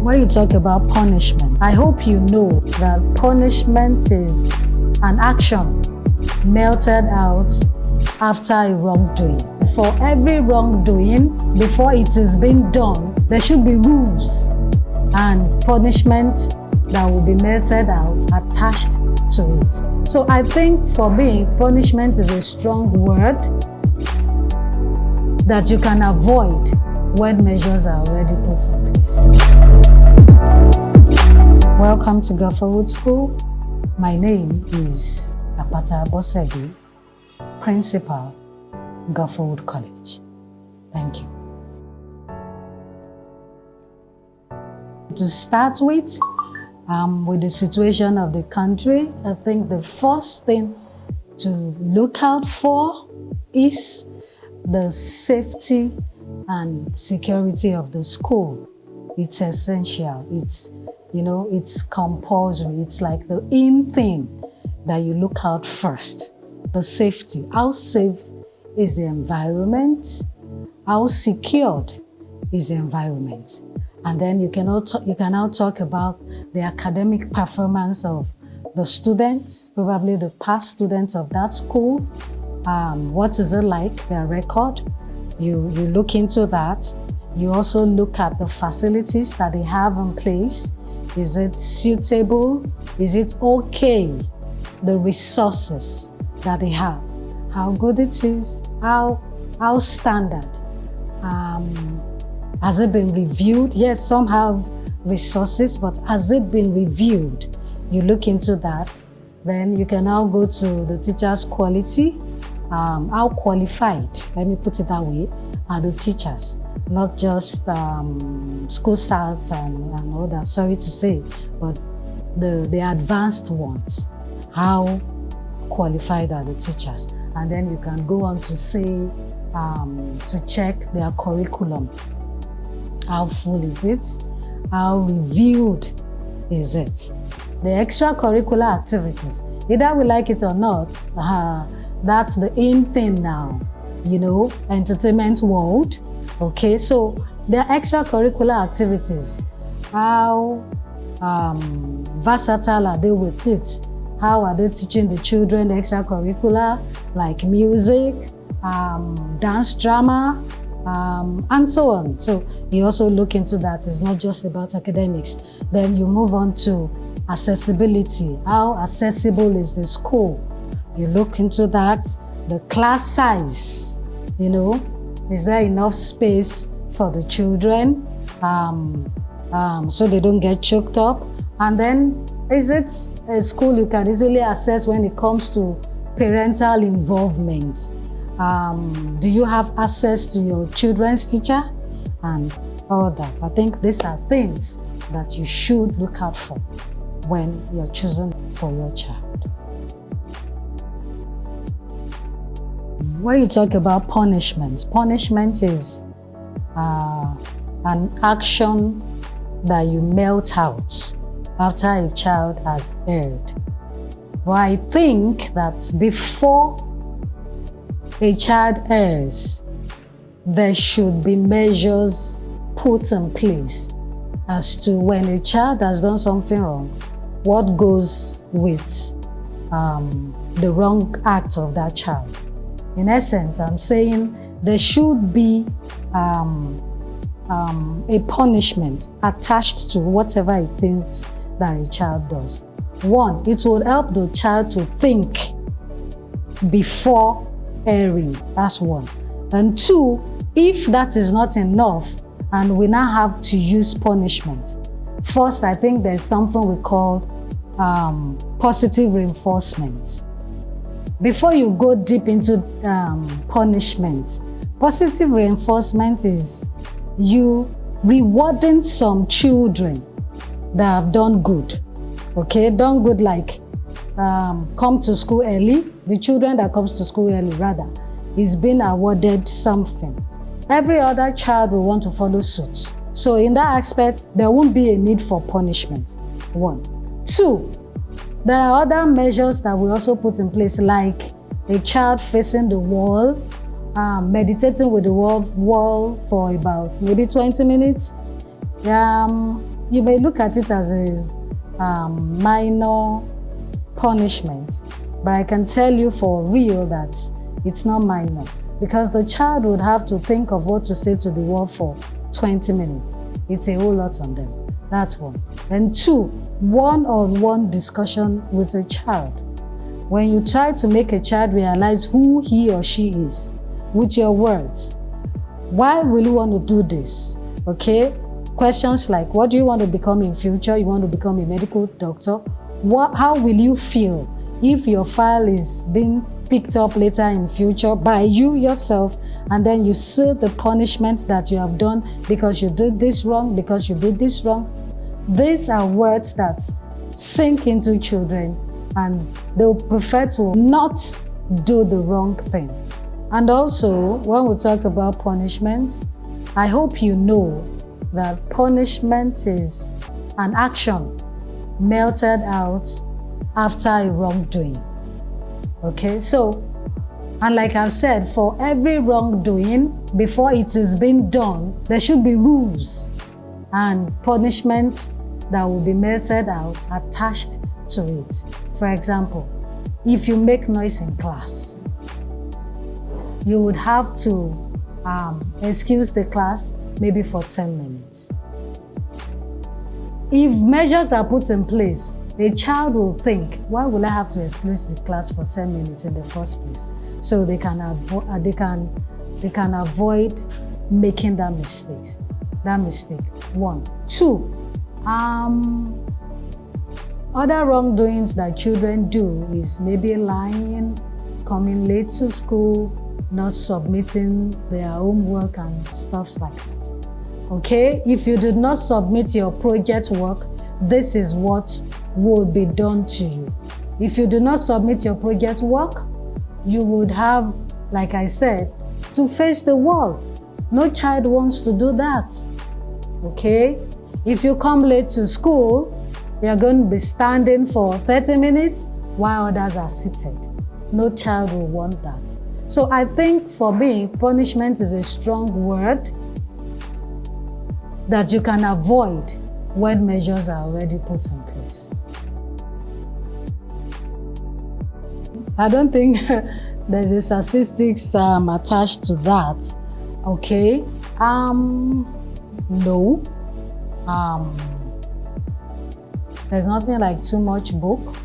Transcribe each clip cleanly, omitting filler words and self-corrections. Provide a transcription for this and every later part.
When you talk about punishment, I hope you know that punishment is an action melted out after a wrongdoing. For every wrongdoing, before it is being done, there should be rules and punishment that will be melted out, attached to it. So I think for me, punishment is a strong word that you can avoid when measures are already put in place. Welcome to Gopherwood School. My name is Apata Bosedi, Principal, Gopherwood College. Thank you. To start with the situation of the country, I think the first thing to look out for is the safety and security of the school. It's essential. It's compulsory. It's like the in thing that you look out first. The safety. How safe is the environment? How secured is the environment? And then you can now talk about the academic performance of the students, probably the past students of that school. What is it like, their record? You look into that. You also look at the facilities that they have in place. Is it suitable? Is it okay? The resources that they have, how good it is, how standard. Has it been reviewed? Yes, some have resources, but has it been reviewed? You look into that. Then you can now go to the teachers' quality. How qualified, let me put it that way, are the teachers, not just school SAT and all that, sorry to say, but the advanced ones. How qualified are the teachers? And then you can go on to say, to check their curriculum. How full is it? How reviewed is it? The extracurricular activities, either we like it or not, that's the in thing now, entertainment world. Okay, so the extracurricular activities, how versatile are they with it? How are they teaching the children the extracurricular, like music, dance, drama, and so on. So you also look into that. It's not just about academics. Then you move on to accessibility. How accessible is the school? You look into that. The class size, is there enough space for the children so they don't get choked up? And then, is it a school you can easily access when it comes to parental involvement? Do you have access to your children's teacher? And all that. I think these are things that you should look out for when you're choosing for your child. When you talk about punishment is an action that you melt out after a child has erred. But I think that before a child errs, there should be measures put in place as to when a child has done something wrong, what goes with the wrong act of that child. In essence, I'm saying there should be a punishment attached to whatever it thinks that a child does. One, it will help the child to think before erring. That's one. And two, if that is not enough and we now have to use punishment, first, I think there's something we call positive reinforcement. Before you go deep into punishment, positive reinforcement is you rewarding some children that have done good. Okay, done good like come to school early. The children that comes to school early, rather, is being awarded something. Every other child will want to follow suit. So in that aspect, there won't be a need for punishment. One. Two, there are other measures that we also put in place, like a child facing the wall, meditating with the wall for about maybe 20 minutes, you may look at it as a minor punishment, but I can tell you for real that it's not minor, because the child would have to think of what to say to the world for 20 minutes. It's a whole lot on them. That's one. And two, one-on-one discussion with a child. When you try to make a child realize who he or she is with your words, why will you want to do this? Okay? Questions like, what do you want to become in future? You want to become a medical doctor? How will you feel if your file is being picked up later in future by you yourself, and then you see the punishment that you have done because you did this wrong, because you did this wrong? These are words that sink into children, and they'll prefer to not do the wrong thing. And also, when we talk about punishment, I hope you know that punishment is an action melted out after a wrongdoing. Okay, so, and like I've said, for every wrongdoing, before it is being done, there should be rules and punishment that will be melted out attached to it. For example, if you make noise in class, you would have to excuse the class maybe for 10 minutes. If measures are put in place, a child will think, why will I have to excuse the class for 10 minutes in the first place? So they can avoid making that mistake. One. Two, other wrongdoings that children do is maybe lying, coming late to school, not submitting their homework and stuff like that. Okay, if you did not submit your project work, this is what will be done to you. If you do not submit your project work, you would have, like I said, to face the wall. No child wants to do that. Okay? If you come late to school, you're going to be standing for 30 minutes while others are seated. No child will want that. So I think for me, punishment is a strong word that you can avoid when measures are already put in place. I don't think there's a statistics attached to that. Okay, no. There's nothing like too much book.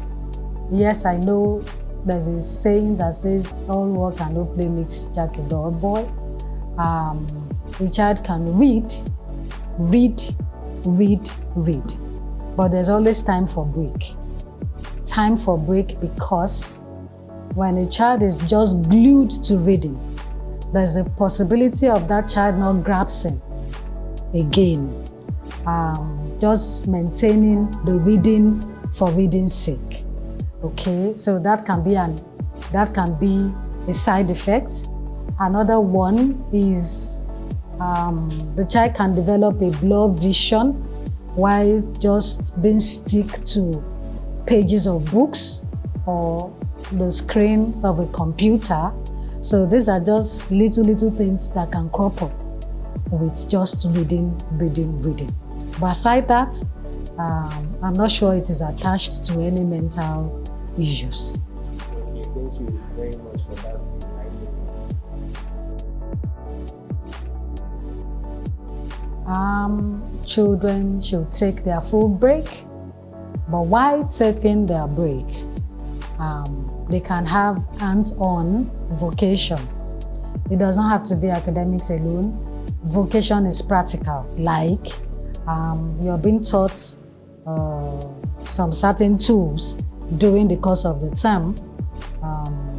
Yes, I know there's a saying that says all work and no play makes Jack a dull boy. A child can read, but there's always time for break. Time for break, because when a child is just glued to reading, there's a possibility of that child not grasping again. Just maintaining the reading for reading's sake. Okay, so that can be a side effect. Another one is the child can develop a blurred vision while just being stick to pages of books or the screen of a computer. So these are just little things that can crop up with just reading. But aside that, I'm not sure it is attached to any mental issues. Okay, thank you very much for that enlightenment. Children should take their full break, but while taking their break, they can have hands-on vocation. It doesn't have to be academics alone. Vocation is practical, like you're being taught some certain tools during the course of the term.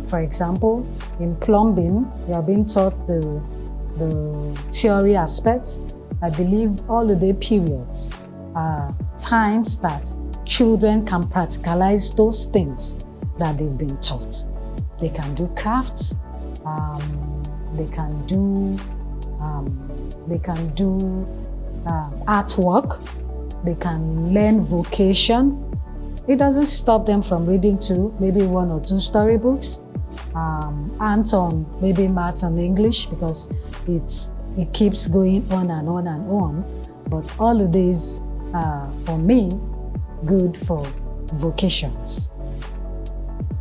For example, in plumbing, you're being taught the theory aspect. I believe holiday periods are times that children can practicalize those things that they've been taught. They can do crafts, they can do artwork, they can learn vocation. It doesn't stop them from reading too, maybe 1 or 2 storybooks, and on maybe maths and English, because it keeps going on and on and on. But holidays for me, good for vocations.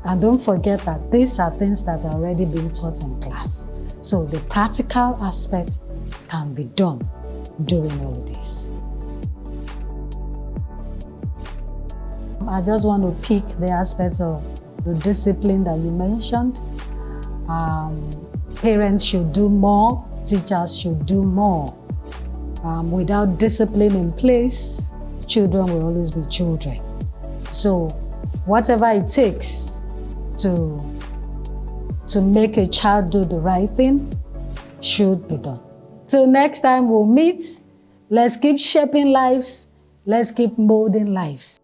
And don't forget that these are things that are already being taught in class. So the practical aspect can be done during holidays. I just want to pick the aspects of the discipline that you mentioned. Parents should do more, teachers should do more. Without discipline in place, children will always be children. So whatever it takes to make a child do the right thing should be done. Till next time we'll meet, let's keep shaping lives, let's keep molding lives.